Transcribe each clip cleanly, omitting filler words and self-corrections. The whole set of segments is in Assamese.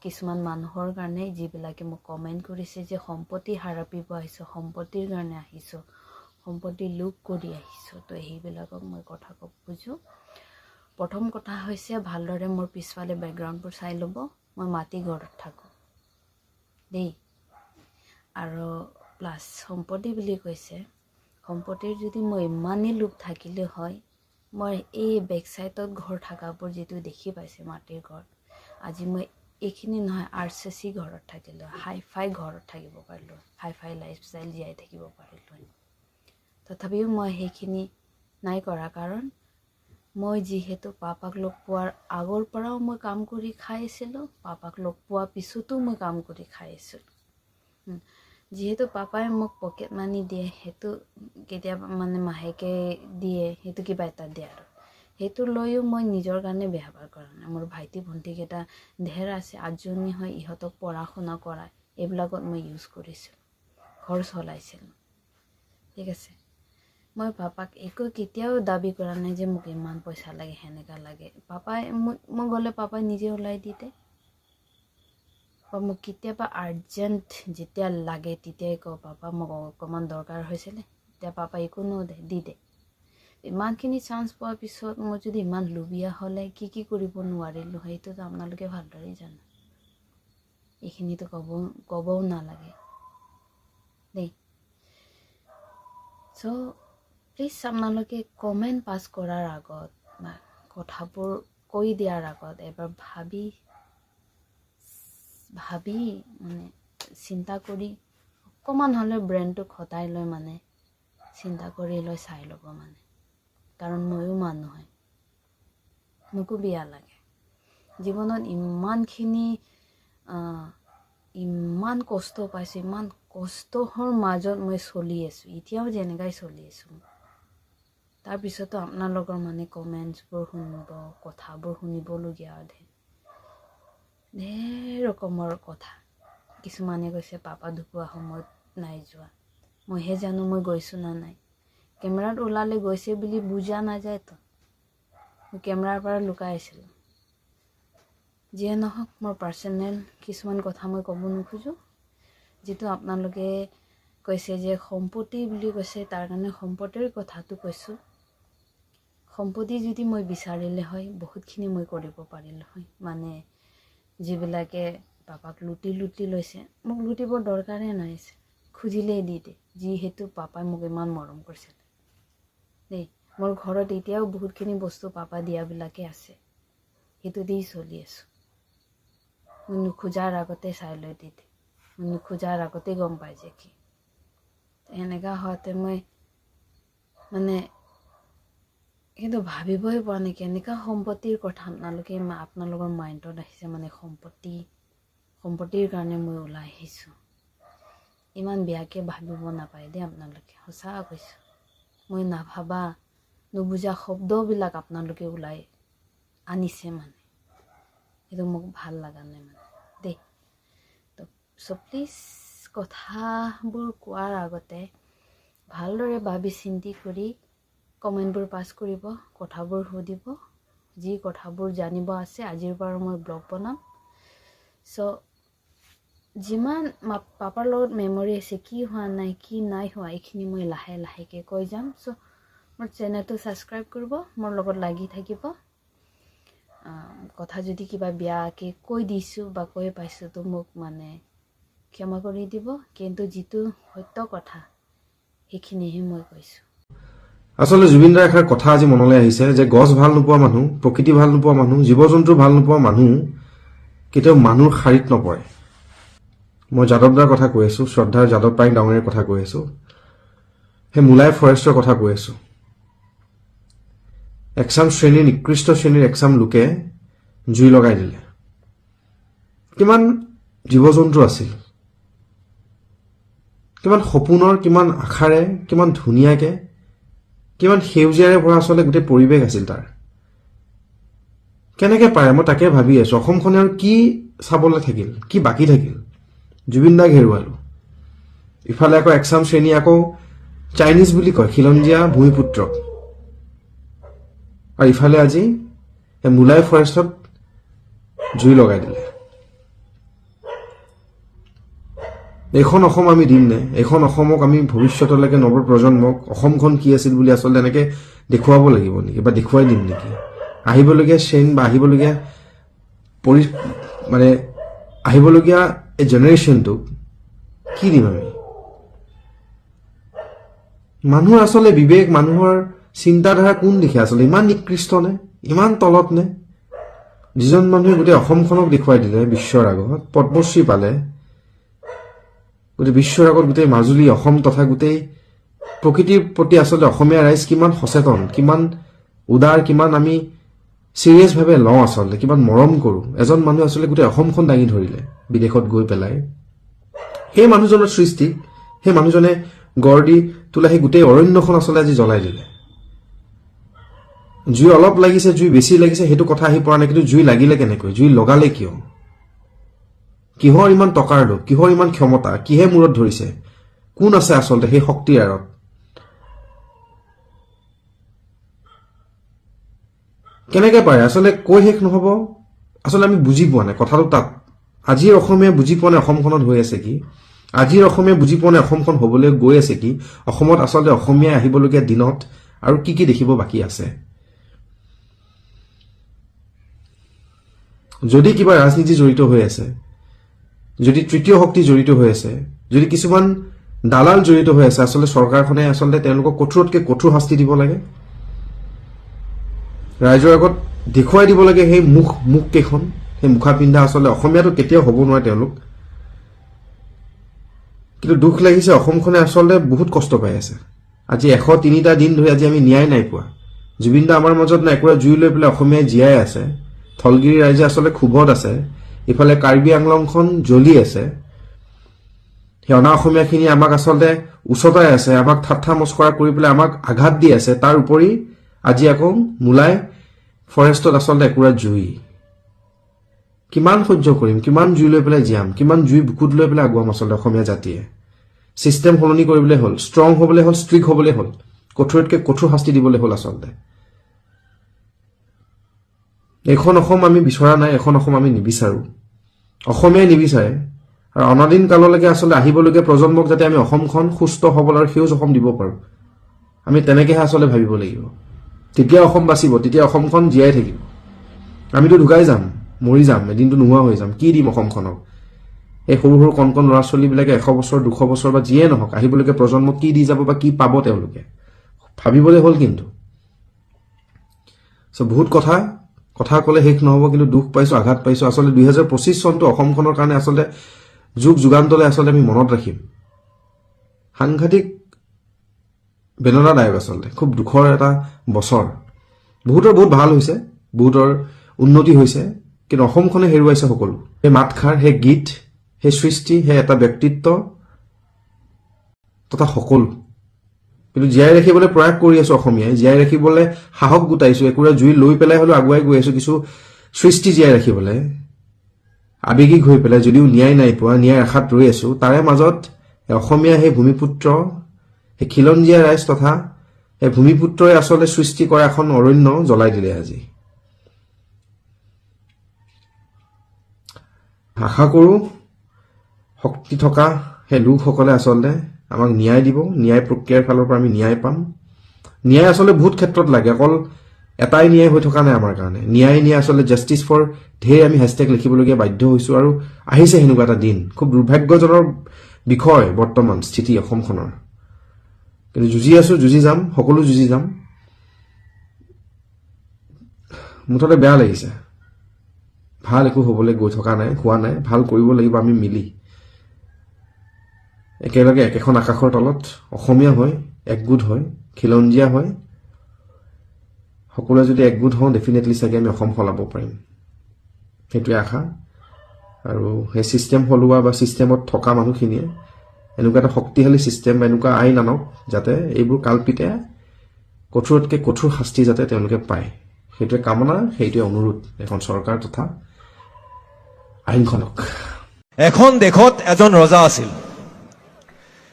কিছুমান মানুহৰ কাৰণে যিবিলাকে মোক কমেণ্ট কৰিছে যে সম্পত্তি হাৰাপিব আহিছোঁ, সম্পত্তিৰ কাৰণে আহিছোঁ, সম্পত্তি লুট কৰি আহিছোঁ। তো সেইবিলাকক মই কথা ক'ব খোজোঁ। প্ৰথম কথা হৈছে ভালদৰে মোৰ পিছফালে বেকগ্ৰাউণ্ডবোৰ চাই ল'ব। মই মাটি ঘৰত থাকোঁ দেই। আৰু প্লাছ সম্পত্তি বুলি কৈছে, সম্পত্তিৰ যদি মই ইমানেই লোভ থাকিলে হয়, মই এই বেক চাইডত ঘৰ থকাবোৰ যিটো দেখি পাইছে মাটিৰ ঘৰ, আজি মই এইখিনি নহয় RCC ঘৰত থাকিলোঁ, হাই ঘৰত থাকিব পাৰিলোঁ, হাই লাইফষ্টাইল জীয়াই থাকিব পাৰিলোঁ। তথাপিও মই সেইখিনি নাই কৰা, কাৰণ মই যিহেতু পাপাক লগ পোৱাৰ আগৰ পৰাও মই কাম কৰি খাই আছিলোঁ, পাপাক লগ পোৱাৰ পিছতো মই কাম কৰি খাই আছিলোঁ। যিহেতু পাপাই মোক পকেট মানি দিয়ে, সেইটো কেতিয়াবা মানে মাহেকে দিয়ে, সেইটো কিবা এটা দিয়ে আৰু সেইটো লৈও মই নিজৰ কাৰণে ব্যৱহাৰ কৰা নাই। মোৰ ভাইটি ভণ্টিকেইটা ঢেৰ আছে, 8জনী হয়, ইহঁতক পঢ়া শুনা কৰা, এইবিলাকত মই ইউজ কৰিছিলোঁ, ঘৰ চলাইছিলোঁ। ঠিক আছে, মই পাপাক একো কেতিয়াও দাবী কৰা নাই যে মোক ইমান পইচা লাগে, সেনেকা লাগে। পাপাই মই গ'লে পাপাই নিজে ওলাই দি দে, বা মোক কেতিয়াবা আৰ্জেণ্ট যেতিয়া লাগে তেতিয়াই কওঁ, পাপা মোক অকণমান দৰকাৰ হৈছিলে, তেতিয়া পাপাই একো দি দে। ইমানখিনি চান্স পোৱাৰ পিছত মই যদি ইমান লোভীয়া হ'লে কি কৰিব নোৱাৰিলোঁ, সেইটোতো আপোনালোকে ভালদৰে জানে। এইখিনিতো ক'বও নালাগে দেই। চ' প্লিজ আপোনালোকে কমেণ্ট পাছ কৰাৰ আগত বা কথাবোৰ কৈ দিয়াৰ আগত এবাৰ ভাবি মানে চিন্তা কৰি অকণমান হ'লেও ব্ৰেইনটো খটাই লৈ মানে চিন্তা কৰি লৈ চাই ল'ব মানে। কাৰণ ময়ো মানুহ হয়, মোকো বেয়া লাগে। জীৱনত ইমান কষ্ট পাইছোঁ, ইমান কষ্টৰ মাজত মই চলি আছোঁ, এতিয়াও যেনেকাই চলি আছোঁ। তাৰপিছতো আপোনালোকৰ মানে কমেণ্টছবোৰ শুনিব, কথাবোৰ শুনিবলগীয়া ঢেৰ ৰকমৰ কথা। কিছুমানে কৈছে পাপা ঢুকোৱা সময়ত নাই যোৱা, মইহে জানো মই গৈছোঁ না নাই। কেমেৰাত ওলালে গৈছে বুলি বুজা নাযায়তো, মই কেমেৰাৰ পৰা লুকাই আছিলোঁ। যিয়ে নহওক, মোৰ পাৰ্চনেল কিছুমান কথা মই ক'ব নোখোজোঁ। যিটো আপোনালোকে কৈছে যে সম্পত্তি বুলি কৈছে, তাৰ কাৰণে সম্পত্তিৰ কথাটো কৈছোঁ। সম্পত্তি যদি মই বিচাৰিলে হয়, বহুতখিনি মই কৰিব পাৰিলোঁ হয়। মানে যিবিলাকে পাপাক লুটি লৈছে, মোক লুটিবৰ দৰকাৰেই নাই, খুজিলেই দি দে, যিহেতু পাপাই মোক ইমান মৰম কৰিছিল দেই। মোৰ ঘৰত এতিয়াও বহুতখিনি বস্তু পাপা দিয়াবিলাকে আছে, সেইটো দি চলি আছোঁ। মই নোখোজাৰ আগতে চাই লৈ দি দে, মই নোখোজাৰ আগতে গম পাই যে কি। এনেকা হোৱাতে মই মানে কিন্তু ভাবিবই পৰা নাই কেনেকুৱা সম্পত্তিৰ কথা আপোনালোকৰ মাইণ্ডত আহিছে। মানে সম্পত্তিৰ কাৰণে মই ওলাই আহিছোঁ, ইমান বেয়াকৈ ভাবিব নাপায় দেই আপোনালোকে। সঁচা কৈছোঁ, মই নাভাবা নুবুজা শব্দবিলাক আপোনালোকে ওলাই আনিছে মানে, সেইটো মোক ভাল লগা নাই মানে দেই। তো প্লিজ কথাবোৰ কোৱাৰ আগতে ভালদৰে ভাবি চিন্তি কৰি কমেণ্টবোৰ পাছ কৰিব, কথাবোৰ সুধিব, যি কথাবোৰ জানিব আছে। আজিৰ পৰা মই ব্লগ বনাম। চ' যিমান পাপাৰ লগত মেমৰি আছে, কি হোৱা নাই, কি নাই হোৱা, এইখিনি মই লাহেকৈ কৈ যাম। চ' মোৰ চেনেলটো ছাবস্ক্ৰাইব কৰিব, মোৰ লগত লাগি থাকিব। কথা যদি কিবা বেয়াকৈ কৈ দিছোঁ বা কৈ পাইছোঁ তো মোক মানে ক্ষমা কৰি দিব, কিন্তু যিটো সত্য কথা সেইখিনিহে মই কৈছোঁ। আচলতে জুবিন দাৰ এষাৰ কথা আজি মনলৈ আহিছে যে গছ ভাল নোপোৱা মানুহ, প্ৰকৃতি ভাল নোপোৱা মানুহ, জীৱ জন্তু ভাল নোপোৱা মানুহ কেতিয়াও মানুহৰ শাৰীত নপৰে। মই যাদৱ দাৰ কথা কৈ আছোঁ, শ্ৰদ্ধাৰ যাদৱ পায়েং ডাঙৰীয়াৰ কথা কৈ আছোঁ, সেই মোলাই ফৰেষ্টৰ কথা কৈ আছোঁ। একচাম শ্ৰেণীৰ, নিকৃষ্ট শ্ৰেণীৰ একচাম লোকে জুই লগাই দিলে। কিমান জীৱ জন্তু আছিল, কিমান সপোনৰ, কিমান আশাৰে, কিমান ধুনীয়াকে, কিমান সেউজীয়াৰে ভৰা আচলতে গোটেই পৰিৱেশ আছিল তাৰ। কেনেকে পাৰে, মই তাকে ভাবি আছোঁ। অসমখনে আৰু কি চাবলৈ থাকিল, কি বাকী থাকিল? জুবিন দাক হেৰুৱালোঁ, ইফালে আকৌ একচাম শ্ৰেণী আকৌ চাইনিজ বুলি কয় খিলঞ্জীয়া ভূমিপুত্ৰক, আৰু ইফালে আজি মোলাই ফৰেষ্টত জুই লগাই দিলে। এইখন অসম আমি দিম নে? এইখন অসমক আমি ভৱিষ্যতলৈকে নৱপ্ৰজন্মক অসমখন কি আছিল বুলি আচলতে এনেকৈ দেখুৱাব লাগিব নেকি বা দেখুৱাই দিম নেকি? আহিবলগীয়া শ্ৰেণ বা আহিবলগীয়া মানে আহিবলগীয়া এই জেনেৰেশ্যনটোক কি দিম আমি? মানুহৰ আচলতে বিবেক, মানুহৰ চিন্তাধাৰা কোন দিশে আচলতে ইমান নিকৃষ্ট নে, ইমান তলত নে? যিজন মানুহে গোটেই অসমখনক দেখুৱাই দিলে বিশ্বৰ আগত, পদ্মশ্ৰী পালে, গোটেই বিশ্বৰ আগত গোটেই মাজুলী, অসম তথা গোটেই প্ৰকৃতিৰ প্ৰতি আচলতে অসমীয়া ৰাইজ কিমান সচেতন, কিমান উদাৰ, কিমান আমি চিৰিয়াছভাৱে লওঁ আচলতে, কিমান মৰম কৰোঁ। এজন মানুহে আচলতে গোটেই অসমখন দাঙি ধৰিলে বিদেশত গৈ পেলাই। সেই মানুহজনৰ সৃষ্টি, সেই মানুহজনে গঢ় দি তোলা সেই গোটেই অৰণ্যখন আচলতে আজি জ্বলাই দিলে। জুই অলপ লাগিছে, জুই বেছি লাগিছে সেইটো কথা আহি পৰা নাই, কিন্তু জুই লাগিলে কেনেকৈ, জুই লগালে কিয়, কিহৰ ইমান টকাৰ লোভ, কিহৰ ইমান ক্ষমতা, কিহে মূৰত ধৰিছে, কোন আছে আচলতে সেই শক্তিৰ আঁৰত? কেনেকৈ পাৰে আচলতে কৈ শেষ নহ'ব। আচলতে আমি বুজি পোৱা নাই কথাটো তাত। আজিৰ অসমীয়া বুজি পোৱা নাই অসমখনত হৈ আছে কি, আজিৰ অসমীয়া বুজি পোৱা নাই অসমখন হ'বলৈ গৈ আছে কি, অসমত আচলতে অসমীয়াই আহিবলগীয়া দিনত আৰু কি কি দেখিব বাকী আছে। যদি কিবা ৰাজনীতি জড়িত হৈ আছে, যদি তৃতীয় শক্তি জড়িত হৈ আছে, যদি কিছুমান দালাল জড়িত হৈ আছে, আচলতে চৰকাৰখনে আচলতে তেওঁলোকক কঠোৰতকৈ কঠোৰ শাস্তি দিব লাগে। ৰাইজৰ আগত দেখুৱাই দিব লাগে সেই মুখকেইখন, সেই মুখা পিন্ধা আচলতে অসমীয়াটো কেতিয়াও হ'ব নোৱাৰে তেওঁলোক। কিন্তু দুখ লাগিছে অসমখনে আচলতে বহুত কষ্ট পাই আছে। আজি 103টা দিন ধৰি আজি আমি ন্যায় নাই পোৱা। জুবিন দা আমাৰ মাজত নাই, একুৰা জুই লৈ পেলাই অসমীয়াই জীয়াই আছে। থলগিৰি ৰাইজে আচলতে ক্ষোভত আছে, ইফালে কাৰ্বি আংলংখন জ্বলি আছে। সেই অনা অসমীয়াখিনি আমাক আচলতে উচতাই আছে, আমাক ঠাট্টা মস্কৰা কৰি পেলাই আমাক আঘাত দি আছে। তাৰ উপৰি আজি আকৌ মোলাই ফৰেষ্টত আচলতে একুৰা জুই। কিমান সহ্য কৰিম, কিমান জুই লৈ পেলাই জীয়াম, কিমান জুই বুকুত লৈ পেলাই আগুৱাম আচলতে অসমীয়া জাতিয়ে। ছিষ্টেম সলনি কৰিবলৈ হ'ল, ষ্ট্ৰং হ'বলৈ হ'ল, ষ্ট্ৰিক হ'বলৈ হ'ল, কঠোৰতকৈ কঠোৰ শাস্তি দিবলৈ হ'ল আচলতে। এইখন অসম আমি বিচৰা নাই, এখন অসম আমি নিবিচাৰোঁ, অসমীয়াই নিবিচাৰে। আৰু অনাদিন কাললৈকে আচলতে আহিবলগীয়া প্ৰজন্মক যাতে আমি অসমখন সুস্থ সবল আৰু সেউজ অসম দিব পাৰোঁ, আমি তেনেকৈহে আচলতে ভাবিব লাগিব। তেতিয়া অসম বাচিব, তেতিয়া অসমখন জীয়াই থাকিব। আমিতো ঢুকাই যাম, মৰি যাম, এদিনটো নোহোৱা হৈ যাম। কি দিম অসমখনক? এই সৰু সৰু কণ কণ ল'ৰা ছোৱালীবিলাকে 100 বছৰ 200 বছৰ বা যিয়ে নহওক আহিবলগীয়া প্ৰজন্মক কি দি যাব বা কি পাব তেওঁলোকে ভাবিবলৈ হ'ল। কিন্তু বহুত কথা ক'লে শেষ নহ'ব, কিন্তু দুখ পাইছোঁ, আঘাত পাইছোঁ। আচলতে 2025 চনটো অসমখনৰ কাৰণে আচলতে যুগ যুগান্তলৈ আচলতে আমি মনত ৰাখিম। সাংঘাতিক বেদনাদায়ক আচলতে, খুব দুখৰ এটা বছৰ। বহুতৰ বহুত ভাল হৈছে, বহুতৰ উন্নতি হৈছে, কিন্তু অসমখনে হেৰুৱাইছে সকলো। সেই মাতষাৰ, সেই গীত, সেই সৃষ্টি, সেই এটা ব্যক্তিত্ব তথা সকলো কিন্তু জীয়াই ৰাখিবলৈ প্ৰয়াস কৰি আছোঁ। অসমীয়াই জীয়াই ৰাখিবলৈ সাহস গোটাইছোঁ, একুৰা জুই লৈ পেলাই হ'লেও আগুৱাই গৈ আছোঁ কিছু সৃষ্টি জীয়াই ৰাখিবলৈ, আৱেগিক হৈ পেলাই। যদিও ন্যায় নাই পোৱা, ন্যায় আশাত ৰৈ আছোঁ। তাৰে মাজত অসমীয়া সেই ভূমিপুত্ৰ, সেই খিলঞ্জীয়া ৰাইজ তথা সেই ভূমিপুত্ৰই আচলতে সৃষ্টি কৰা এখন অৰণ্য জ্বলাই দিলে আজি। আশা কৰোঁ শক্তি থকা সেই লোকসকলে আচলতে আমাক ন্যায় দিব, ন্যায় প্ৰক্ৰিয়াৰ ফালৰ পৰা আমি ন্যায় পাম। ন্যায় আচলতে বহুত ক্ষেত্ৰত লাগে, অকল এটাই ন্যায় হৈ থকা নাই আমাৰ কাৰণে। ন্যায় আচলতে জাষ্টিছ ফৰ ঢেৰ আমি হেছটেগ লিখিবলগীয়া বাধ্য হৈছোঁ, আৰু আহিছে সেনেকুৱা এটা দিন। খুব দুৰ্ভাগ্যজনক বিষয় বৰ্তমান স্থিতি অসমখনৰ, কিন্তু যুঁজি আছোঁ, যুঁজি যাম, সকলো যুঁজি যাম। মুঠতে বেয়া লাগিছে, ভাল একো হ'বলৈ গৈ থকা নাই, হোৱা নাই। ভাল কৰিব লাগিব আমি মিলি, একেলগে একেখন আকাশৰ তলত অসমীয়া হৈ, একগোট হৈ, খিলঞ্জীয়া হৈ সকলোৱে যদি একগোট হওঁ, ডেফিনেটলি চাগে আমি অসম সলাব পাৰিম, সেইটোৱে আশা। আৰু সেই ছিষ্টেম সলোৱা বা ছিষ্টেমত থকা মানুহখিনিয়ে এনেকুৱা এটা শক্তিশালী ছিষ্টেম বা এনেকুৱা আইন আনক, যাতে এইবোৰ কালপিতে কঠোৰতকৈ কঠোৰ শাস্তি যাতে তেওঁলোকে পায়, সেইটোৱে কামনা, সেইটোৱে অনুৰোধ এখন চৰকাৰ তথা আইনখনক। এখন দেশত এজন ৰজা আছিল,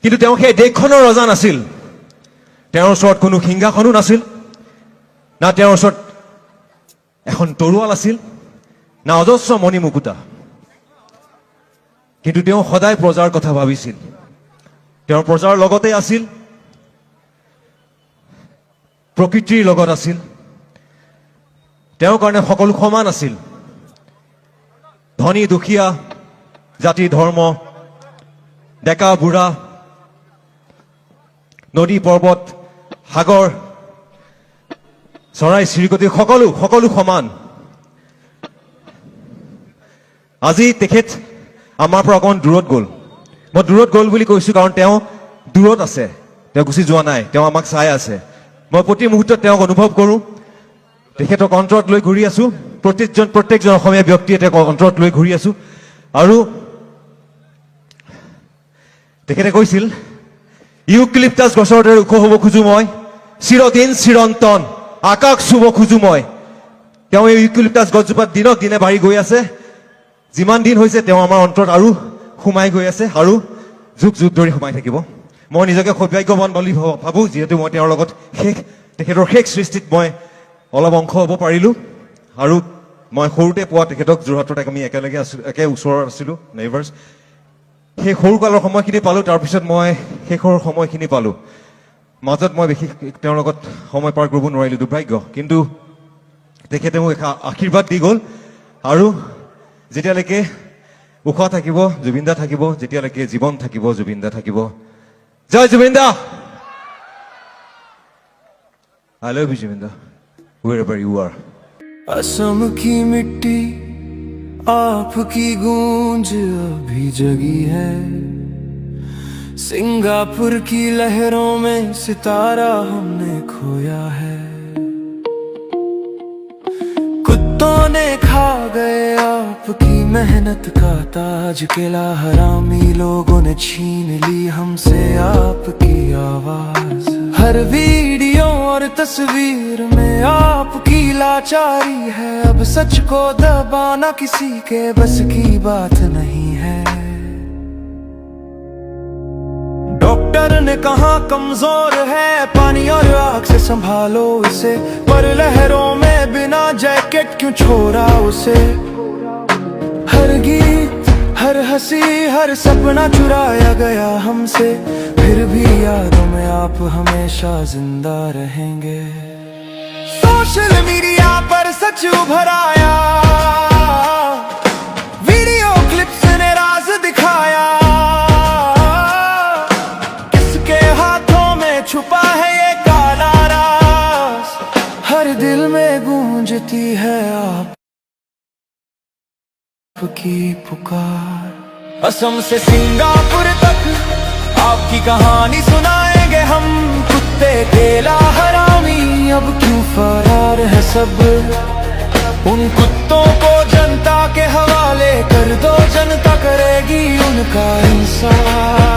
কিন্তু তেওঁ সেই দেশখনৰ ৰজা নাছিল। তেওঁৰ ওচৰত কোনো সিংহাসনো নাছিল, না তেওঁৰ ওচৰত এখন তৰোৱাল আছিল, না অজস্ৰ মণি মুকুতা। কিন্তু তেওঁ সদায় প্ৰজাৰ কথা ভাবিছিল তেওঁৰ প্ৰজাৰ লগতে আছিল প্ৰকৃতিৰ লগত আছিল তেওঁৰ কাৰণে সকলো সমান আছিল ধনী দুখীয়া জাতি ধৰ্ম ডেকা বুঢ়া নদী পৰ্বত সাগৰ চৰাই চিৰিকটি সকলো সমান আজি তেখেত আমাৰ পৰা অকণ দূৰত গ'ল মই দূৰত গ'ল বুলি কৈছো কাৰণ তেওঁ দূৰত আছে তেওঁ গুচি যোৱা নাই তেওঁ আমাক চাই আছে মই প্ৰতি মুহূৰ্তত তেওঁক অনুভৱ কৰোঁ তেখেতক অন্তৰত লৈ ঘূৰি আছো প্ৰত্যেকজন অসমীয়া ব্যক্তিয়ে তেওঁক অন্তৰত লৈ ঘূৰি আছো আৰু তেখেতে কৈছিল ইউক্লিপ্টাছ গছৰ দৰে ওখ হ'ব খোজো মই চিৰদিন চিৰন্তন আকাশ চুব খোজো মই তেওঁ এই ইউক্লিপ্টাছ গছজোপাত দিনক দিনে বাঢ়ি গৈ আছে যিমান দিন হৈছে তেওঁ আমাৰ অন্তৰত আৰু সোমাই গৈ আছে আৰু যুগ যুগ ধৰি সোমাই থাকিব মই নিজকে সৌভাগ্যৱান বুলি ভাবোঁ যিহেতু মই তেওঁৰ লগত তেখেতৰ শেষ সৃষ্টিত মই অলপ অংশ হ'ব পাৰিলোঁ আৰু মই সৰুতে পোৱা তেখেতক যোৰহাটত আমি একেলগে একে ওচৰত আছিলোঁ নেইবাৰ্ছ সেই সৰুকালৰ সময়খিনি পালোঁ তাৰপিছত মই শেষৰ সময়খিনি পালোঁ মাজত মই বিশেষ তেওঁৰ লগত সময় পাৰ কৰিব নোৱাৰিলোঁ দুৰ্ভাগ্য কিন্তু তেখেতে মোক আশীৰ্বাদ দি গ'ল আৰু যেতিয়ালৈকে উশাহ থাকিব জুবিন দা থাকিব যেতিয়ালৈকে জীৱন থাকিব জুবিন দা থাকিব জয় জুবিন দা I love you Zubeen da wherever you are Assam की मिट्टी आपकी गूंज अभी जगी है सिंगापुर की लहरों में सितारा हमने खोया है कुत्तों ने खा गए आपकी मेहनत का ताज किला हरामी लोगों ने छीन ली हमसे आपकी आवाज हर वीडियो और तस्वीर में आपकी लाचारी है अब सच को दबाना किसी के बस की बात नहीं है डॉक्टर ने कहा कमजोर है पानी और आग से संभालो इसे पर लहरों में बिना जैकेट क्यों छोड़ा उसे हर गीत हर हंसी हर सपना चुराया गया हमसे फिर भी यादों में आप हमेशा जिंदा रहेंगे सोशल मीडिया पर सच उभर आया वीडियो क्लिप्स ने राज दिखाया किसके हाथों में छुपा है ये काला राज हर दिल में गूंजती है आपकी पुकार असम से सिंगापुर तक आपकी कहानी सुनाएंगे हम कुत्ते केला हरामी अब क्यों फरार है सब उन कुत्तों को जनता के हवाले कर दो जनता करेगी उनका इंसाफ